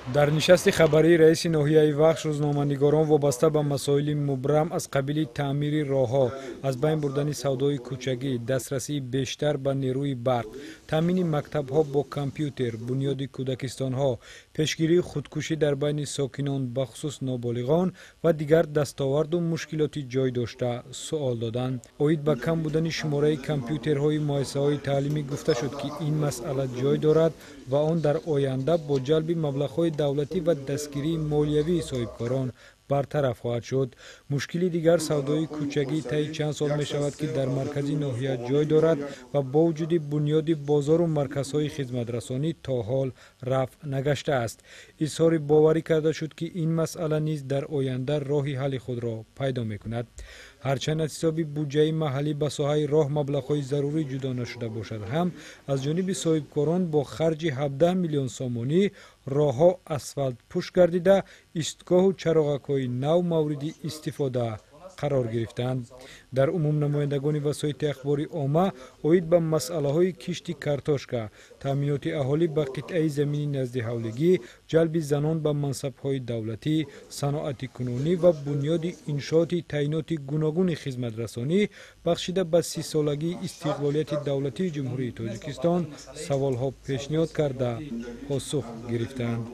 дар нишасти хабарии раиси ноҳияи вахш рӯзноманигорон вобаста ба масоили мубрам аз қабили таъмири роҳҳо, аз байн бурдани савдои кӯчагӣ, дастрасии бештар ба нерӯи барқ, таъмини мактабҳо бо компютер, бунёди кӯдакистонҳо, пешгирии худкушӣ дар байни сокинон бахусус ноболиғон ва дигар дастоварду мушкилоти ҷойдошта суол доданд. Оид ба кам будани шумораи компютерҳои муассисаҳои таълимӣ гуфта шуд, ки ин масъала ҷой дорад ва он дар оянда бо ҷалби маблағҳои давлатӣ ва дастгирии молиявии соҳибкорон бартараф хоҳад шуд. Мушкили дигар савдои кӯчагӣ таи чанд сол мешавад, ки дар маркази ноҳия ҷой дорад ва бо вуҷуди бунёди бозору марказҳои хизматрасонӣ то ҳол рафъ нагаштааст. Изҳори боварӣ карда шуд, ки ин масъала низ дар оянда роҳи ҳалли худро пайдо мекунад. ҳарчанд аз ҳисоби буҷаи маҳаллӣ ба соҳаи роҳ маблағҳои зарурӣ ҷудо нашуда бошад ҳам, аз ҷониби соҳибкорон бо харҷи 17 миллион сомонӣ роҳҳо асфалтпӯш гардида, истгоҳу чароғакҳои нав мавриди истифода қарор гирифтанд. дар умумнамояндагони васоити ахбори омма оид ба масъалаҳои кишти картошка, таъминоти аҳолӣ ба қитъаи замини назди ҳавлигӣ, ҷалби занон ба мансабҳои давлатӣ, саноати кунунӣ ва бунёди иншооти таъиноти гуногуни хизматрасонӣ бахшида ба 30-солагии истиқлолияти давлатии ҷумҳурии Тоҷикистон саволҳо пешниҳод карда посух гирифтанд.